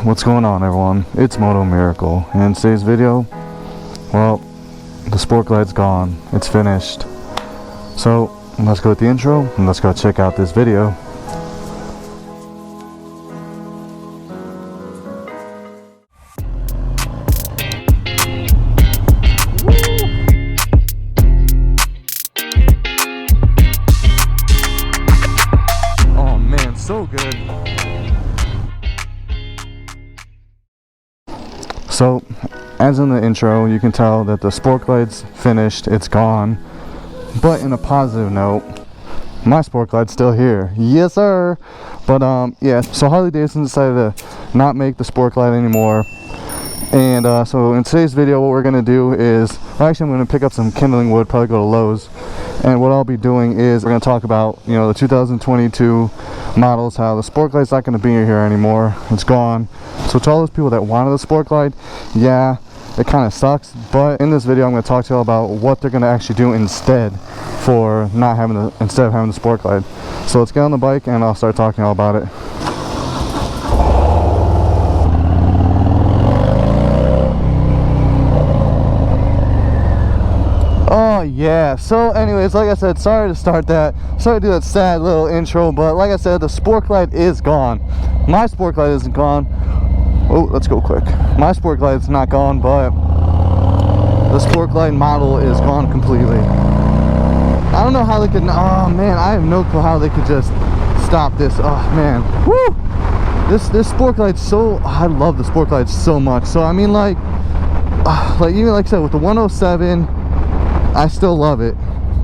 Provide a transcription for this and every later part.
What's going on, everyone? It's MotoMiracle, and in today's video, well, the Sport Glide's gone. It's finished. So let's go with the intro and let's go check out this video. Oh man, so good. So, as in the intro, you can tell that the Sport Glide's finished, it's gone. But in a positive note, my Sport Glide's still here. Yes, sir! But, yeah, so Harley-Davidson decided to not make the Sport Glide anymore. And, so in today's video, what we're going to do is, well, actually, I'm going to pick up some kindling wood, probably go to Lowe's. And what I'll be doing is, we're going to talk about, you know, the 2022 models, how the Sport Glide's not going to be here anymore. It's gone. So to all those people that wanted the Sport Glide, yeah, it kind of sucks. But in this video, I'm going to talk to you all about what they're going to actually do instead for not having the, instead of having the Sport Glide. So let's get on the bike and I'll start talking all about it. Oh yeah, so anyways, like I said, sorry to start that, sorry to do that sad little intro, but like I said, the Sport Glide is gone. My Sport Glide isn't gone. Oh, let's go quick. My Sport Glide is not gone, but the Sport Glide model is gone completely. I don't know how they could, oh man, I have no clue how they could just stop this. Oh man, woo! This Sport Glide so, I love the Sport Glide so much. So I mean, like even like I said, with the 107, I still love it.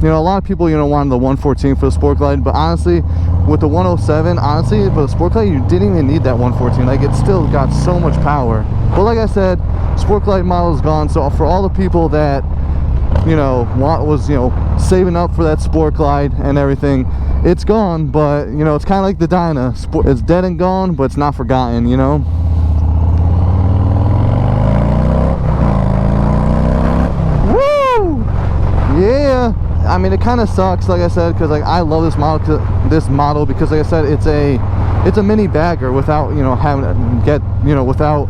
You know, a lot of people, you know, wanted the 114 for the Sport Glide, but honestly, with the 107, honestly, for the Sport Glide, you didn't even need that 114. Like, it still got so much power. But like I said, Sport Glide model is gone. So for all the people that, you know, was, you know, saving up for that Sport Glide and everything, it's gone. But, you know, it's kind of like the Dyna. It's dead and gone, but it's not forgotten, you know? Yeah, I mean, it kind of sucks, like I said, because like I love this model because, like I said, it's a mini bagger without, you know, having to get, you know, without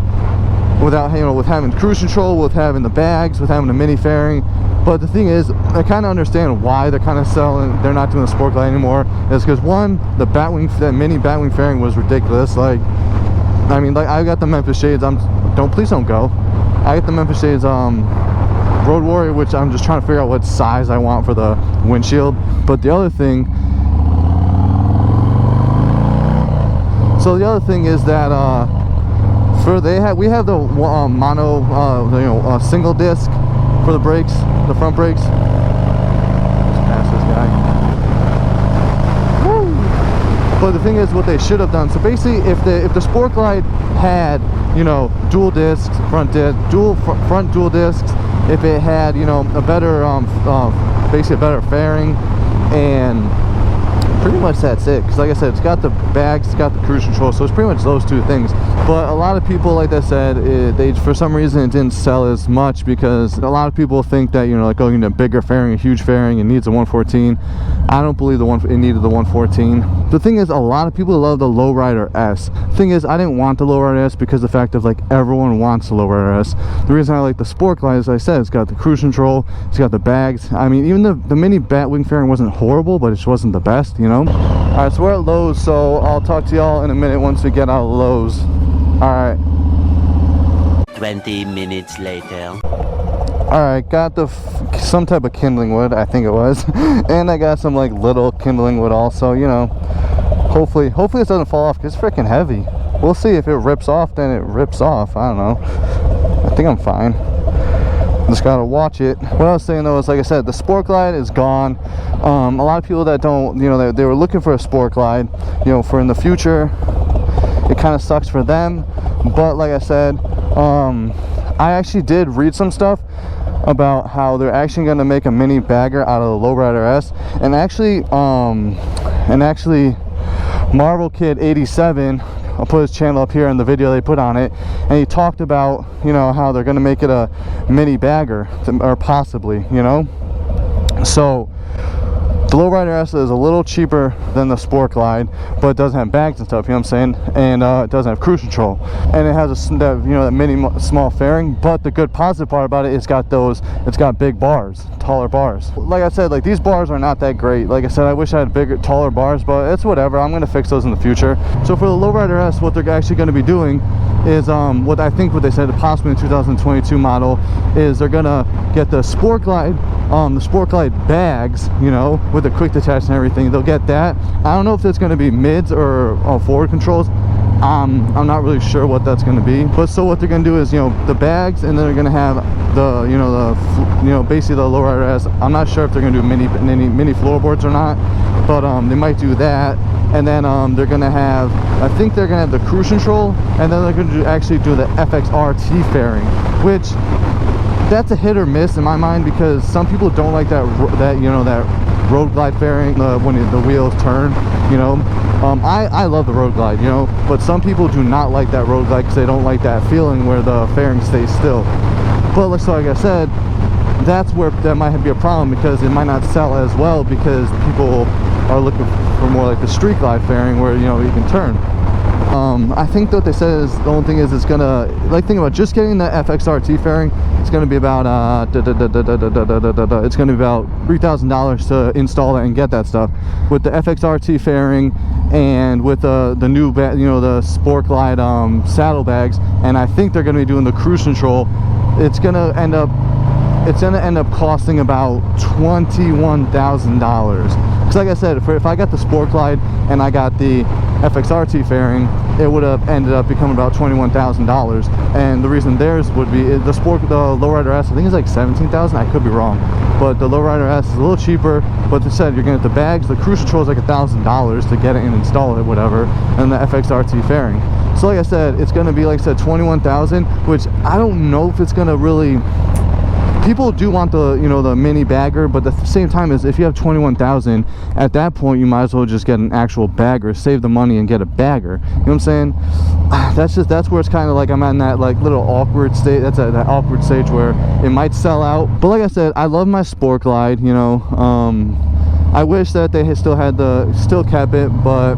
you know, with having cruise control, with having the bags, with having the mini fairing. But the thing is, I kind of understand why they're kind of they're not doing the Sport Glide anymore. Is because one, the that mini batwing fairing was ridiculous. Like, I mean, like I got the Memphis shades. Please don't go. I got the Memphis shades. Road Warrior, which I'm just trying to figure out what size I want for the windshield. But the other thing, is that we have the mono, you know, single disc for the brakes, the front brakes. Just pass this guy. Woo! But the thing is, what they should have done. So basically, if the Sport Glide had, you know, dual discs, front dual discs. If it had, you know, a better, basically a better fairing, and pretty much that's it. Because like I said, it's got the bags, it's got the cruise control, so it's pretty much those two things. But a lot of people, like I said, they for some reason it didn't sell as much because a lot of people think that, you know, like, oh, you need a bigger fairing, a huge fairing, it needs a 114. I don't believe it needed the 114. The thing is, a lot of people love the Lowrider S. The thing is, I didn't want the Lowrider S because the fact of, like, everyone wants the Lowrider S. The reason I like the Sport Glide, as I said, it's got the cruise control, it's got the bags. I mean, even the mini batwing fairing wasn't horrible, but it just wasn't the best, you know? Alright, so we're at Lowe's, so I'll talk to y'all in a minute once we get out of Lowe's. Alright. 20 minutes later. Alright, got some type of kindling wood, I think it was. And I got some, like, little kindling wood also, you know. Hopefully it doesn't fall off, because it's freaking heavy. We'll see. If it rips off, then it rips off. I don't know. I think I'm fine. Just gotta watch it. What I was saying though is, like I said, the Sport Glide is gone. A lot of people that don't, you know, they were looking for a Sport Glide, you know, for in the future. It kind of sucks for them. But like I said, I actually did read some stuff about how they're actually going to make a mini bagger out of the Lowrider S, and actually Marvel Kid 87, I'll put his channel up here in the video they put on it, and he talked about, you know, how they're going to make it a mini bagger, or possibly, you know. So The Lowrider S is a little cheaper than the Sport Glide, but it doesn't have bags and stuff, you know what I'm saying? And it doesn't have cruise control. And it has that mini small fairing, but the good positive part about it, it's got big bars, taller bars. Like I said, like these bars are not that great. Like I said, I wish I had bigger, taller bars, but it's whatever. I'm gonna fix those in the future. So for the Lowrider S, what they're actually gonna be doing is what they said possibly in 2022 model is they're gonna get the Sport Glide bags, you know, with the quick detach and everything. They'll get that. I don't know if it's going to be mids or forward controls. I'm not really sure what that's going to be. But so what they're going to do is, you know, the bags, and then they're going to have basically the Lowrider S. I'm not sure if they're going to do mini floorboards or not, but they might do that. And then they're going to have, I think they're going to have the cruise control, and then they're going to actually do the FXRT fairing, which that's a hit or miss in my mind, because some people don't like that road glide fairing when the wheels turn, you know. I love the road glide, you know, but some people do not like that road glide because they don't like that feeling where the fairing stays still. But so like I said, that's where that might be a problem, because it might not sell as well because people are looking for more like the street glide fairing where, you know, you can turn. I think what they said is the only thing is it's gonna, like, think about just getting the FXRT fairing. It's gonna be about it's gonna be about $3,000 to install it and get that stuff. With the FXRT fairing and with the new the Sport Glide saddlebags, and I think they're gonna be doing the cruise control. It's gonna end up costing about $21,000. Because like I said, if I got the Sport Glide and I got the FXRT fairing, it would have ended up becoming about $21,000. And the reason theirs would be the Lowrider S, I think it's like $17,000. I could be wrong, but the Lowrider S is a little cheaper. But they said you're gonna get the bags, the cruise control is like $1,000 to get it and install it, whatever, and the FXRT fairing. So like I said, it's gonna be, like I said, $21,000, which I don't know if it's gonna really. People do want the the mini bagger, but at the same time, is if you have $21,000, at that point you might as well just get an actual bagger, save the money and get a bagger. You know what I'm saying? That's where it's kind of like I'm in that like little awkward state. That's that awkward stage where it might sell out. But like I said, I love my Sport Glide. You know, I wish that they still kept it, but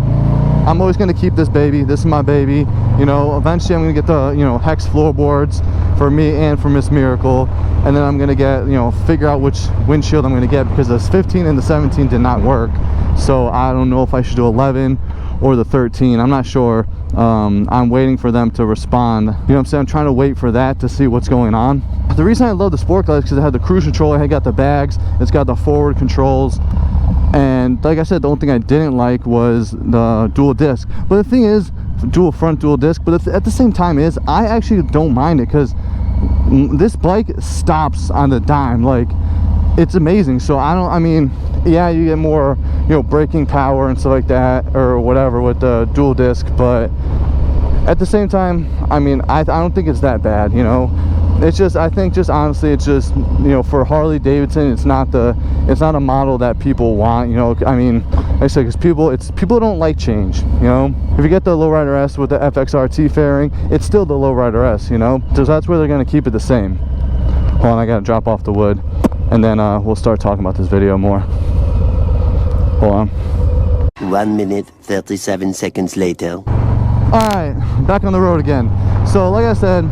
I'm always going to keep this baby. This is my baby. You know, eventually I'm going to get the, hex floorboards for me and for MotoMiracle. And then I'm going to get, figure out which windshield I'm going to get, because the 15 and the 17 did not work. So I don't know if I should do 11 or the 13. I'm not sure. I'm waiting for them to respond. You know what I'm saying? I'm trying to wait for that to see what's going on. The reason I love the Sport Glide is because it had the cruise control. It had got the bags. It's got the forward controls. And like I said, the only thing I didn't like was the dual disc. But the thing is, dual disc. But at the same time is, I actually don't mind it, because this bike stops on the dime. Like, it's amazing. So I mean, yeah, you get more, braking power and stuff like that, or whatever with the dual disc. But at the same time, I mean, I don't think it's that bad, It's just, I think just honestly, it's just, for Harley-Davidson, it's not a model that people want, I mean, like I said, because people don't like change, If you get the Lowrider S with the FXRT fairing, it's still the Lowrider S, So that's where they're going to keep it the same. Hold on, I got to drop off the wood, and then we'll start talking about this video more. Hold on. 1 minute, 37 seconds later. Alright, back on the road again. So, like I said,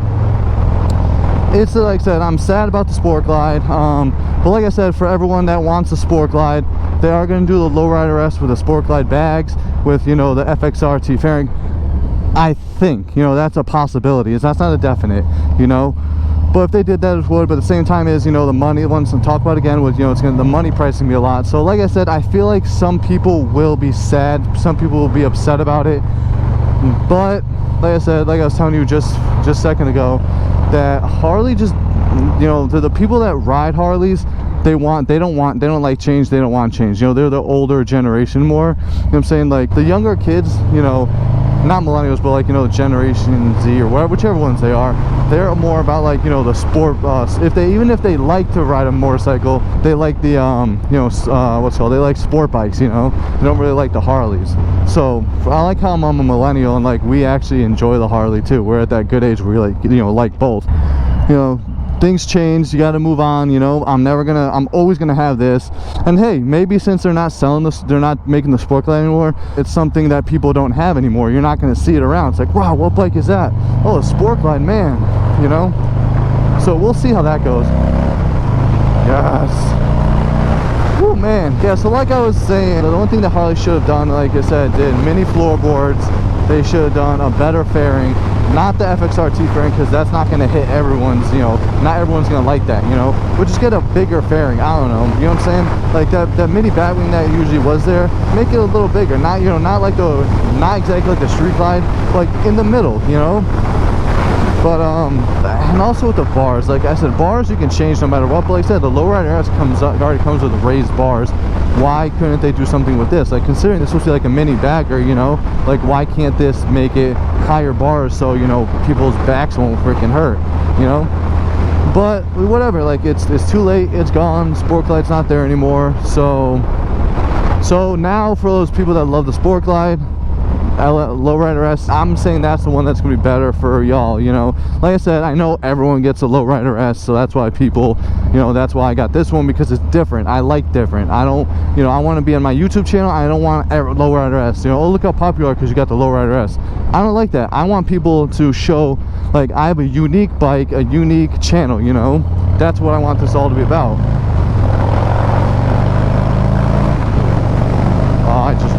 it's like I said, I'm sad about the Sport Glide, but like I said, for everyone that wants a Sport Glide, they are going to do the Lowrider S with the Sport Glide bags with, the FXRT fairing. I think, that's a possibility. That's not a definite, but if they did that, it would. But at the same time is, the money, once I'm talking about again, with, the money pricing be a lot. So like I said, I feel like some people will be sad, some people will be upset about it, but like I said, like I was telling you just a second ago, that Harley just, the people that ride Harleys, they don't like change, they don't want change. They're the older generation more. You know what I'm saying? Like the younger kids, not millennials, but like, Generation Z or whichever ones they are, they're more about like, the sport, even if they like to ride a motorcycle, they like the they like sport bikes, they don't really like the Harleys. So I like how I'm a millennial, and like we actually enjoy the Harley too. We're at that good age where we like, like both. things change, you got to move on, you know. I'm always gonna have this. And hey, maybe since they're not selling this, they're not making the Sport Glide anymore, it's something that people don't have anymore. You're not gonna see it around. It's like, wow, what bike is that? Oh, a Sport Glide, man, you know. So we'll see how that goes. Yes. Oh man, yeah. So like I was saying, the one thing that Harley should have done, like I said, did mini floorboards. They should have done a better fairing, not the FXRT fairing, because that's not going to hit everyone's, you know, not everyone's going to like that, you know. But just get a bigger fairing. I don't know, you know what I'm saying? Like that mini batwing that usually was there, make it a little bigger. Not, you know, not exactly like the Street Glide, like in the middle, you know. But and also with the bars, like I said, bars you can change no matter what. But like I said, the Lowrider S already comes with raised bars. Why couldn't they do something with this? Like, considering this supposed to be like a mini bagger, you know, like why can't this make it higher bars so, you know, people's backs won't freaking hurt, you know? But whatever, like it's too late, it's gone. Sport Glide's not there anymore. So now for those people that love the Sport Glide, Lowrider S, I'm saying that's the one that's gonna be better for y'all, you know. Like I said, I know everyone gets a Lowrider S, so that's why people, you know, that's why I got this one, because it's different. I like different. I don't, you know, I want to be on my YouTube channel, I don't want Lowrider S, you know. Oh, look how popular because you got the Lowrider S. I don't like that. I want people to show, like, I have a unique bike, a unique channel, you know. That's what I want this all to be about. Oh, I just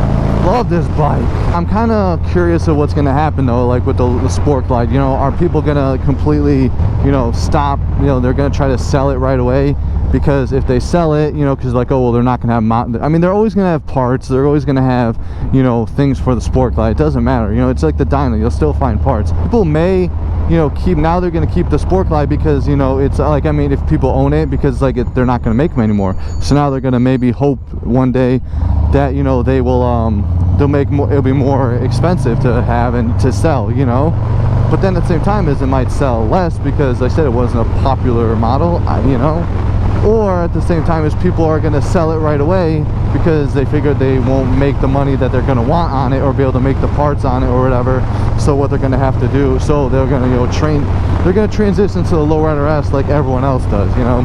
love this bike. I'm kind of curious of what's going to happen though, like with the Sport Glide, you know. Are people going to completely, you know, stop, you know, they're going to try to sell it right away? Because if they sell it, you know, because like, oh well, they're not going to have I mean, they're always going to have parts, they're always going to have, you know, things for the Sport Glide. It doesn't matter, you know. It's like the Dyna, you'll still find parts. People may, you know, now they're going to keep the Sport Glide because, you know, it's like, I mean, if people own it, because like they're not going to make them anymore, so now they're going to maybe hope one day that, you know, they will they'll make more, it'll be more expensive to have and to sell, you know. But then at the same time, it might sell less because, like I said, it wasn't a popular model, you know. Or at the same time, is people are going to sell it right away because they figure they won't make the money that they're going to want on it, or be able to make the parts on it or whatever. So what they're going to have to do, so they're going to, you know, they're going to transition to the Lowrider S like everyone else does, you know.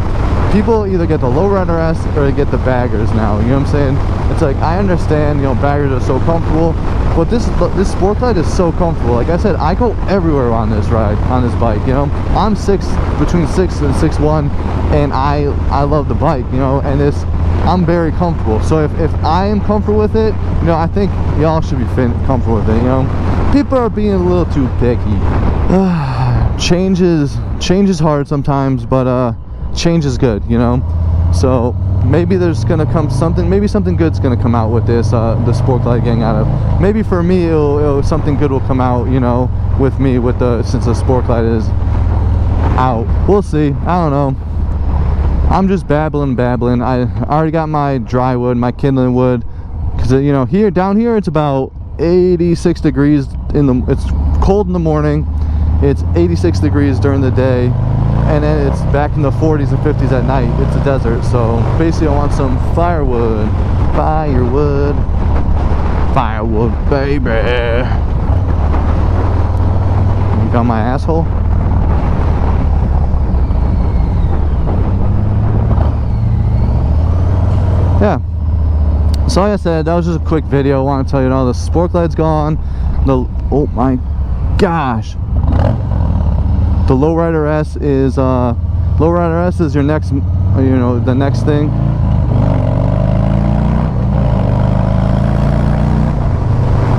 People either get the Lowrider S or they get the baggers now, you know what I'm saying? It's like, I understand, you know, baggers are so comfortable, but this Sport Glide is so comfortable. Like I said, I go everywhere on this ride, on this bike, you know. I'm between 6 and 6'1", and I love the bike, you know, and I'm very comfortable. So if I am comfortable with it, you know, I think y'all should be comfortable with it, you know. People are being a little too picky. Change is hard sometimes, but change is good, you know. So maybe there's gonna come something, maybe something good's gonna come out with this, the Sport Glide getting out of. Maybe for me, something good will come out, you know, with me, since the Sport Glide is out. We'll see. I don't know. I'm just babbling. I already got my dry wood, my kindling wood, because, you know, down here it's about 86 degrees it's cold in the morning, it's 86 degrees during the day, and then it's back in the 40s and 50s at night. It's a desert. So basically I want some firewood, baby. You got my asshole? Yeah, so like I said, that was just a quick video. I want to tell you, the Sport Glide's gone. Oh my gosh, the Lowrider S is your next, you know, the next thing.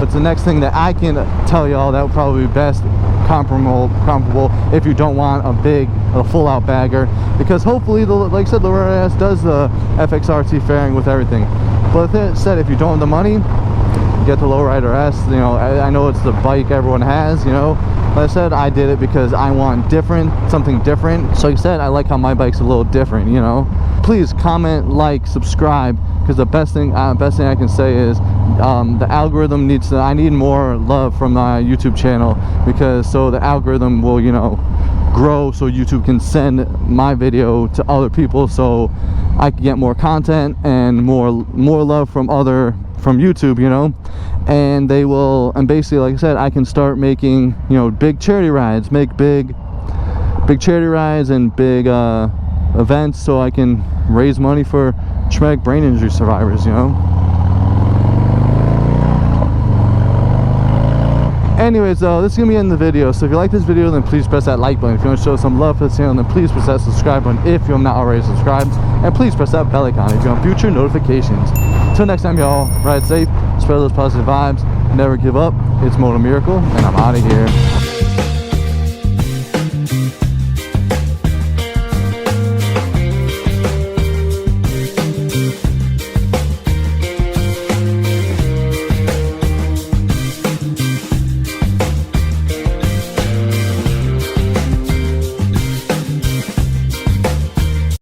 It's the next thing that I can tell y'all that would probably be best, comparable if you don't want a full-out bagger, because hopefully, like I said, the Lowrider S does the FXRT fairing with everything. But that said, if you don't have the money, get the Lowrider S. You know, I know it's the bike everyone has, you know. Like I said, I did it because I want something different. So like I said, I like how my bike's a little different, you know. Please comment, like, subscribe, because the best thing I can say is the algorithm I need more love from my YouTube channel, because so the algorithm will, you know, grow, so YouTube can send my video to other people, so I can get more content and more love from YouTube, you know. And basically, like I said, I can start making, you know, big charity rides, make big big charity rides and big events so I can raise money for traumatic brain injury survivors, you know. Anyways though, this is gonna be the end of the video, so if you like this video then please press that like button. If you want to show some love for the channel then please press that subscribe button if you're not already subscribed, and please press that bell icon if you want future notifications. Until next time y'all, ride safe, spread those positive vibes, never give up. It's MotoMiracle and I'm out of here.